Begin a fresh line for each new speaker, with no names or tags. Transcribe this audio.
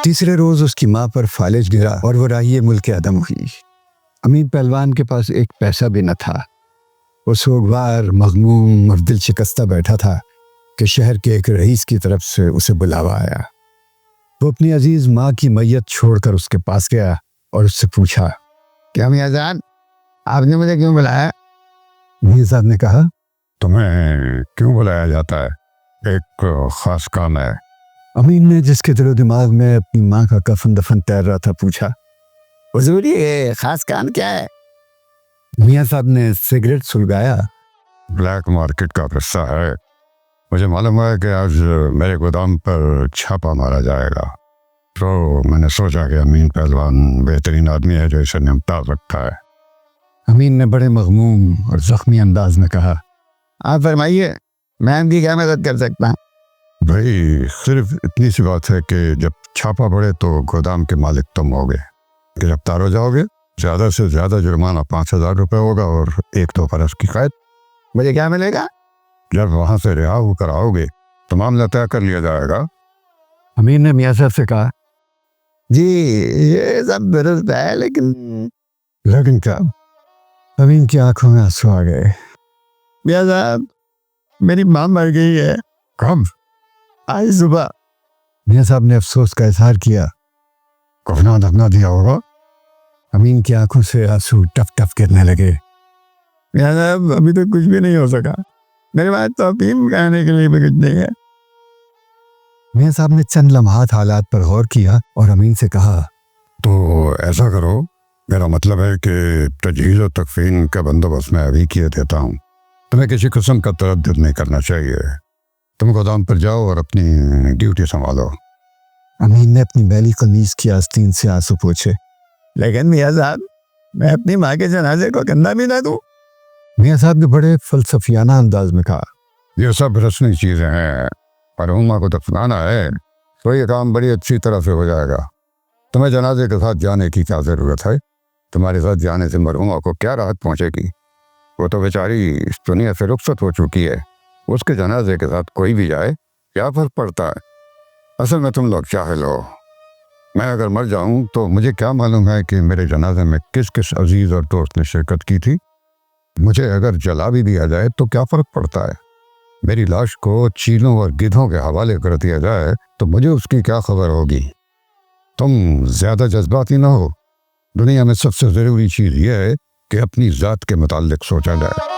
تیسرے روز اس کی ماں پر فالج گرا اور وہ راہی ملک عدم ہوئی۔ امین پہلوان کے پاس ایک پیسہ بھی نہ تھا۔ وہ سوگوار، مغموم اور دل شکستہ بیٹھا تھا کہ شہر کے ایک رئیس کی طرف سے اسے بلاوا آیا۔ وہ اپنی عزیز ماں کی میت چھوڑ کر اس کے پاس گیا اور اس سے پوچھا،
کیا میاں جان، آپ نے مجھے کیوں بلایا؟
میاں صاحب نے کہا،
تمہیں کیوں بلایا جاتا ہے؟ ایک خاص کام ہے۔
امین نے، جس کے دل و دماغ میں اپنی ماں کا کفن دفن تیر رہا تھا، پوچھا،
حضور یہ خاص کام کیا ہے؟
میاں صاحب نے سگریٹ سلگایا۔
بلیک مارکیٹ کا قصہ ہے۔ مجھے معلوم ہے کہ آج میرے گودام پر چھاپا مارا جائے گا، تو میں نے سوچا کہ امین پہلوان بہترین آدمی ہے جو اسے نمٹا سکتا ہے۔
امین نے بڑے مغموم اور زخمی انداز میں کہا،
آپ فرمائیے، میں ان کی کیا مدد کر سکتا ہوں؟
بھائی صرف اتنی سی بات ہے کہ جب چھاپا پڑے تو گودام کے مالک تم ہوگے، گرفتار ہو جاؤ گے، زیادہ سے زیادہ جرمانہ 5,000 روپے ہوگا اور 1 برس کی قید۔
مجھے کیا ملے گا؟
جب وہاں سے رہا ہو کر آؤ گے تو معاملہ طے کر لیا جائے گا۔
امین نے میاں صاحب سے کہا،
جی یہ سب درست ہے،
لیکن کیا؟ امین کی آنکھوں میں آنسو آ گئے۔
میاں صاحب، میری ماں مر گئی ہے۔
کب؟
آج صبح۔
میاں صاحب نے افسوس کا اظہار کیا۔
کفنا دفنا دیا ہوگا؟
امین کی آنکھوں سے آنسو ٹپ ٹپ گرنے لگے۔
میاں صاحب ابھی تو کچھ بھی نہیں ہو سکا، میرے پاس توفیم کہنے کے لیے بھی کچھ نہیں ہے۔
میاں صاحب نے چند لمحات حالات پر غور کیا اور امین سے کہا،
تو ایسا کرو، میرا مطلب ہے کہ تجہیز و تکفین کا بندوبست میں ابھی کیے دیتا ہوں، تمہیں کسی قسم کا تردد نہیں کرنا چاہیے۔ تم گودام پر جاؤ اور اپنی ڈیوٹی سنبھالو۔
امین نے اپنی میلی قمیض کی آستین سے آنسو پوچھے۔
لیکن میاں صاحب، میں اپنی ماں کے جنازے کو کندھا بھی نہ دوں؟
میاں صاحب نے بڑے فلسفیانہ انداز میں کہا،
یہ سب رسمی چیزیں ہیں، مرحومہ کو دفنانا ہے تو یہ کام بڑی اچھی طرح سے ہو جائے گا۔ تمہیں جنازے کے ساتھ جانے کی کیا ضرورت ہے؟ تمہارے ساتھ جانے سے مرحومہ کو کیا راحت پہنچے گی؟ وہ تو بیچاری اس دنیا سے رخصت ہو چکی ہے، اس کے جنازے کے ساتھ کوئی بھی جائے کیا فرق پڑتا ہے؟ اصل میں تم لوگ چاہے لو، میں اگر مر جاؤں تو مجھے کیا معلوم ہے کہ میرے جنازے میں کس کس عزیز اور دوست نے شرکت کی تھی؟ مجھے اگر جلا بھی دیا جائے تو کیا فرق پڑتا ہے؟ میری لاش کو چیلوں اور گدھوں کے حوالے کر دیا جائے تو مجھے اس کی کیا خبر ہوگی؟ تم زیادہ جذباتی نہ ہو۔ دنیا میں سب سے ضروری چیز یہ ہے کہ اپنی ذات کے متعلق سوچا جائے۔